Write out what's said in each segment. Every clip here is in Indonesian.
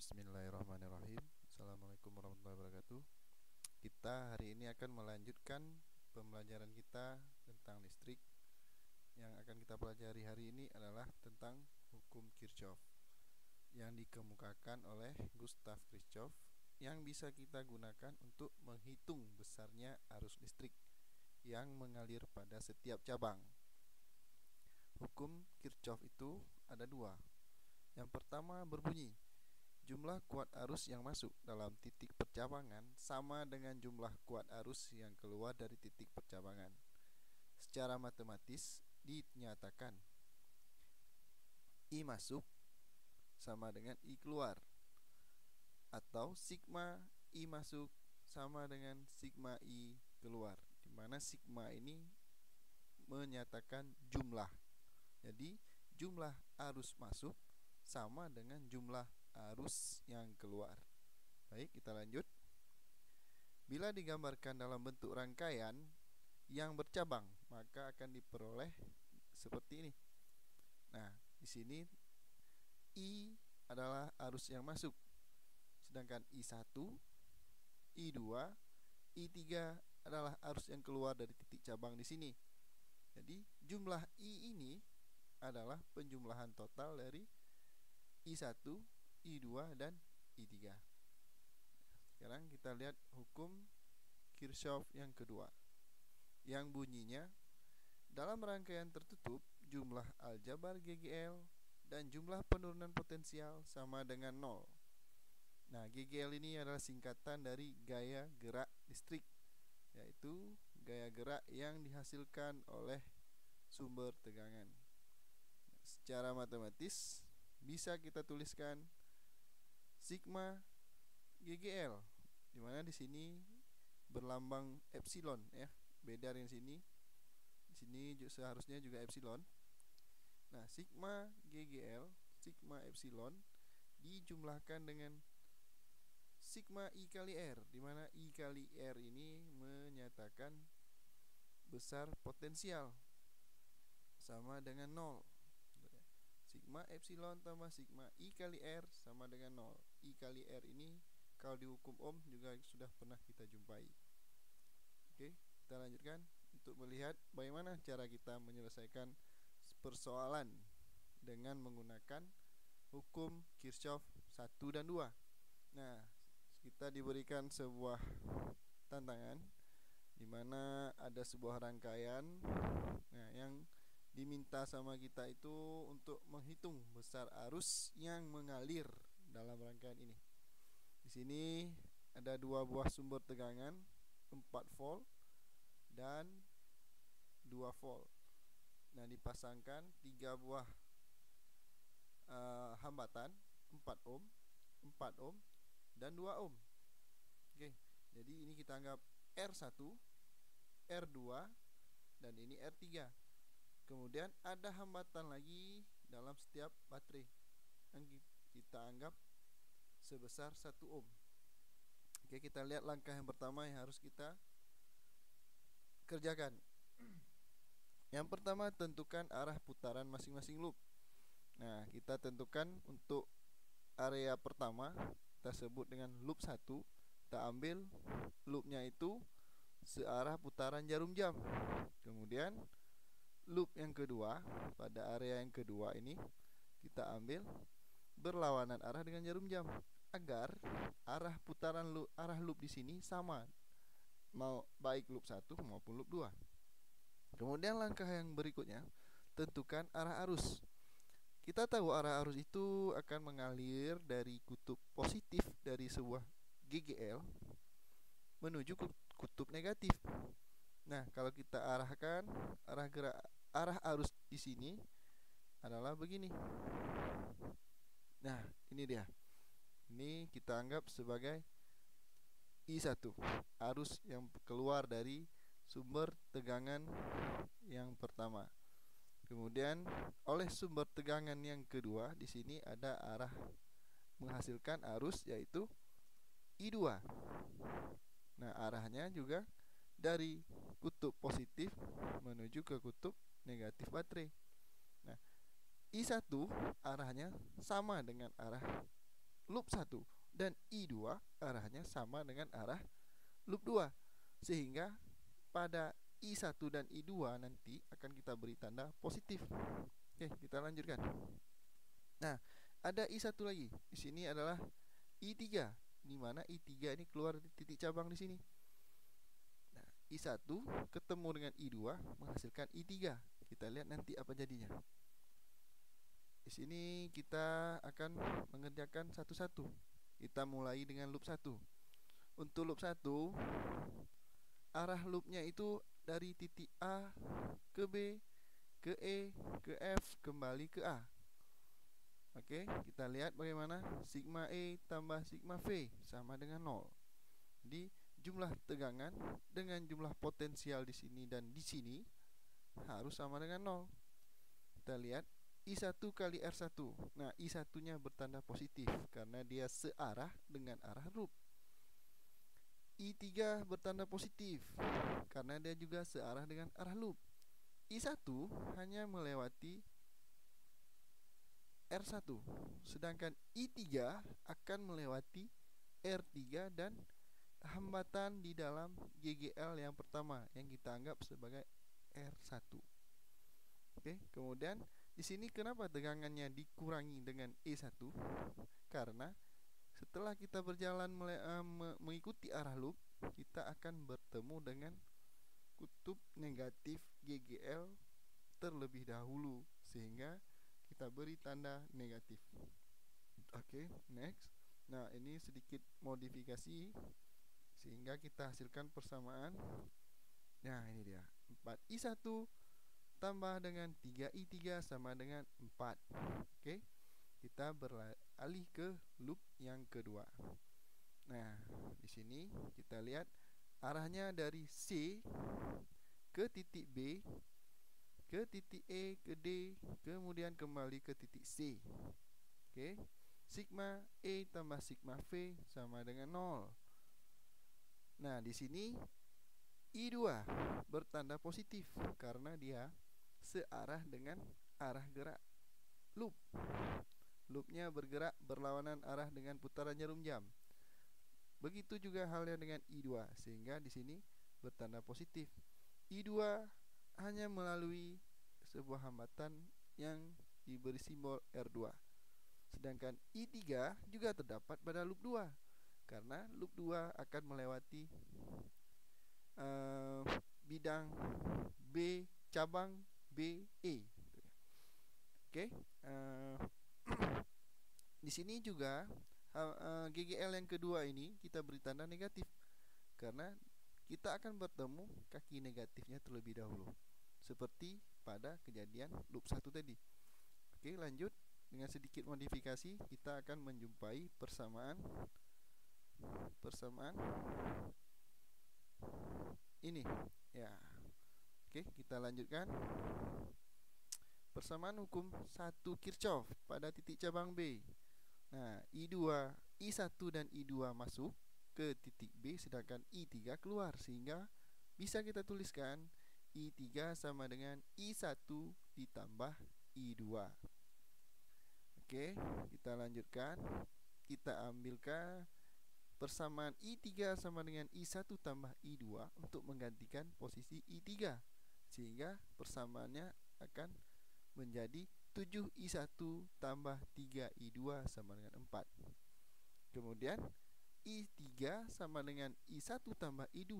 Bismillahirrahmanirrahim. Assalamualaikum warahmatullahi wabarakatuh. Kita hari ini akan melanjutkan pembelajaran kita tentang listrik. Yang akan kita pelajari hari ini adalah tentang hukum Kirchhoff yang dikemukakan oleh Gustav Kirchhoff, yang bisa kita gunakan untuk menghitung besarnya arus listrik yang mengalir pada setiap cabang. Hukum Kirchhoff itu ada dua. Yang pertama berbunyi, jumlah kuat arus yang masuk dalam titik percabangan sama dengan jumlah kuat arus yang keluar dari titik percabangan. Secara matematis dinyatakan I masuk sama dengan I keluar, atau sigma I masuk sama dengan sigma I keluar, di mana sigma ini menyatakan jumlah. Jadi jumlah arus masuk sama dengan jumlah arus yang keluar. Baik, kita lanjut. Bila digambarkan dalam bentuk rangkaian yang bercabang, maka akan diperoleh seperti ini. Nah, di sini I adalah arus yang masuk, sedangkan I1, I2, I3 adalah arus yang keluar dari titik cabang di sini. Jadi jumlah I ini adalah penjumlahan total dari I1, I2 dan I3. Sekarang kita lihat hukum Kirchhoff yang kedua, yang bunyinya dalam rangkaian tertutup jumlah aljabar GGL dan jumlah penurunan potensial sama dengan 0. Nah, GGL ini adalah singkatan dari gaya gerak listrik, yaitu gaya gerak yang dihasilkan oleh sumber tegangan. Secara matematis bisa kita tuliskan sigma GGL, di mana di sini berlambang epsilon ya. Beda dengan sini. Di sini seharusnya juga epsilon. Nah, sigma GGL, sigma epsilon dijumlahkan dengan sigma I kali R, di mana I kali R ini menyatakan besar potensial sama dengan 0. Sigma epsilon tambah sigma I kali R sama dengan 0. I kali R ini kalau di hukum Ohm juga sudah pernah kita jumpai. Oke, kita lanjutkan untuk melihat bagaimana cara kita menyelesaikan persoalan dengan menggunakan hukum Kirchhoff 1 dan 2. Nah, kita diberikan sebuah tantangan di mana ada sebuah rangkaian. Nah, yang diminta sama kita itu untuk menghitung besar arus yang mengalir dalam rangkaian ini. Di sini ada dua buah sumber tegangan, 4 volt dan 2 volt. Nah, dipasangkan 3 buah hambatan, 4 ohm, 4 ohm dan 2 ohm. Oke, jadi ini kita anggap R1, R2 dan ini R3. Kemudian ada hambatan lagi dalam setiap baterai yang kita anggap sebesar 1 ohm. Oke, kita lihat langkah yang pertama yang harus kita kerjakan. Yang pertama, tentukan arah putaran masing-masing loop. Nah, kita tentukan untuk area pertama, kita sebut dengan loop 1. Kita ambil loopnya itu searah putaran jarum jam. Kemudian loop yang kedua, pada area yang kedua ini kita ambil berlawanan arah dengan jarum jam agar arah putaran arah loop di sini sama, mau baik loop 1 maupun loop 2. Kemudian langkah yang berikutnya, tentukan arah arus. Kita tahu arah arus itu akan mengalir dari kutub positif dari sebuah GGL menuju kutub negatif. Nah, kalau kita arahkan arah arus di sini adalah begini. Nah, ini dia. Ini kita anggap sebagai I1, arus yang keluar dari sumber tegangan yang pertama. Kemudian oleh sumber tegangan yang kedua di sini ada arah menghasilkan arus, yaitu I2. Nah, arahnya juga dari kutub positif menuju ke kutub negatif baterai. Nah, I1 arahnya sama dengan arah loop 1 dan I2 arahnya sama dengan arah loop 2, sehingga pada I1 dan I2 nanti akan kita beri tanda positif. Oke, kita lanjutkan. Nah, ada I1 lagi. Di sini adalah I3, di mana I3 ini keluar di titik cabang di sini. Nah, I1 ketemu dengan I2 menghasilkan I3. Kita lihat nanti apa jadinya. Di sini kita akan mengerjakan satu-satu. Kita mulai dengan loop 1. Untuk loop 1, arah loopnya itu dari titik A ke B, ke E, ke F, kembali ke A. Oke, kita lihat bagaimana sigma E tambah sigma V sama dengan 0. Jadi jumlah tegangan dengan jumlah potensial di sini dan di sini harus sama dengan 0. Kita lihat I1 kali R1. Nah, I1-nya bertanda positif karena dia searah dengan arah loop. I3 bertanda positif karena dia juga searah dengan arah loop. I1 hanya melewati R1, sedangkan I3 akan melewati R3 dan hambatan di dalam GGL yang pertama yang kita anggap sebagai R1. Oke, kemudian di sini kenapa tegangannya dikurangi dengan E1? Karena setelah kita berjalan mengikuti arah loop, kita akan bertemu dengan kutub negatif GGL terlebih dahulu, sehingga kita beri tanda negatif. Oke, next. Nah, ini sedikit modifikasi sehingga kita hasilkan persamaan. Nah, ini dia. 4I1 tambah dengan 3I3 sama dengan 4. Oke, kita beralih ke loop yang kedua. Nah, di sini kita lihat arahnya dari C ke titik B, ke titik E, ke D, kemudian kembali ke titik C. Oke, sigma E tambah sigma V sama dengan 0. Nah, di sini I2 bertanda positif karena dia searah dengan arah gerak loop. Loopnya bergerak berlawanan arah dengan putaran jarum jam. Begitu juga halnya dengan I2, sehingga di sini bertanda positif. I2 hanya melalui sebuah hambatan yang diberi simbol R2. Sedangkan I3 juga terdapat pada loop 2 karena loop 2 akan melewati bidang B, cabang BE. Oke, di sini juga GGL yang kedua ini kita beri tanda negatif karena kita akan bertemu kaki negatifnya terlebih dahulu, seperti pada kejadian loop 1 tadi. Oke, lanjut. Dengan sedikit modifikasi kita akan menjumpai persamaan ini ya. Oke, kita lanjutkan. Persamaan hukum 1 Kirchhoff pada titik cabang B. Nah, I1 dan I2 masuk ke titik B, sedangkan I3 keluar, sehingga bisa kita tuliskan I3 sama dengan I1 ditambah I2. Oke, kita lanjutkan. Kita ambilkan persamaan I3 sama dengan I1 tambah I2 untuk menggantikan posisi I3, sehingga persamaannya akan menjadi 7I1 tambah 3I2 sama dengan 4. Kemudian I3 sama dengan I1 tambah I2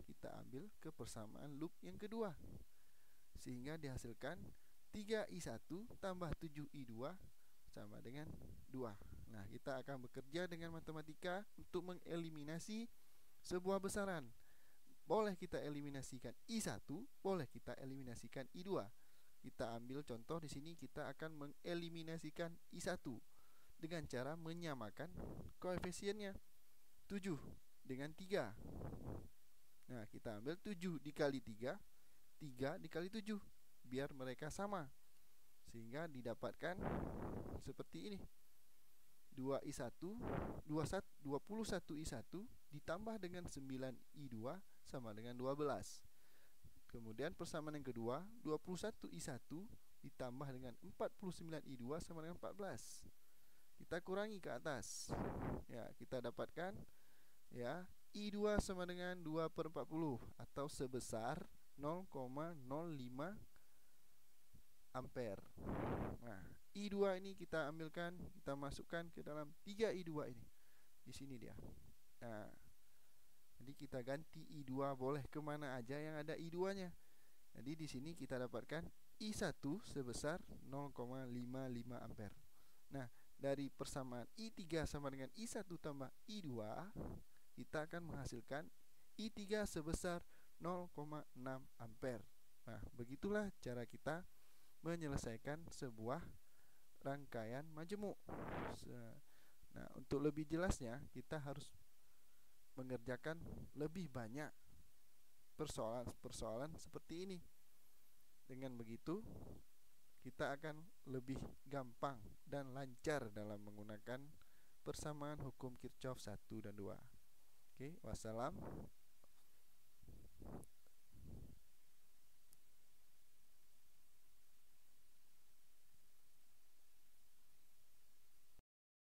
kita ambil ke persamaan loop yang kedua, sehingga dihasilkan 3I1 tambah 7I2 sama dengan 2. Nah, kita akan bekerja dengan matematika untuk mengeliminasi sebuah besaran. Boleh kita eliminasikan I1, boleh kita eliminasikan I2. Kita ambil contoh di sini, kita akan mengeliminasikan I1 dengan cara menyamakan koefisiennya 7 dengan 3. Nah, kita ambil 7 dikali 3, 3 dikali 7, biar mereka sama, sehingga didapatkan seperti ini. 21I1 ditambah dengan 9I2 sama dengan 12. Kemudian persamaan yang kedua, 21I1 ditambah dengan 49I2 sama dengan 14. kita kurangi ke atas. Ya, kita dapatkan ya I2 sama dengan 2/40 atau sebesar 0,05 ampere. Nah, I2 ini kita ambilkan, kita masukkan ke dalam 3I2 ini. Di sini dia. Nah, jadi kita ganti I2 boleh kemana aja yang ada I2-nya. Jadi di sini kita dapatkan I1 sebesar 0,55 ampere. Nah, dari persamaan I3 sama dengan I1 tambah I2, kita akan menghasilkan I3 sebesar 0,6 ampere. Nah, begitulah cara kita menyelesaikan sebuah rangkaian majemuk. Nah, untuk lebih jelasnya kita harus mengerjakan lebih banyak persoalan-persoalan seperti ini. Dengan begitu, kita akan lebih gampang dan lancar dalam menggunakan persamaan hukum Kirchhoff 1 dan 2. Oke, wassalam.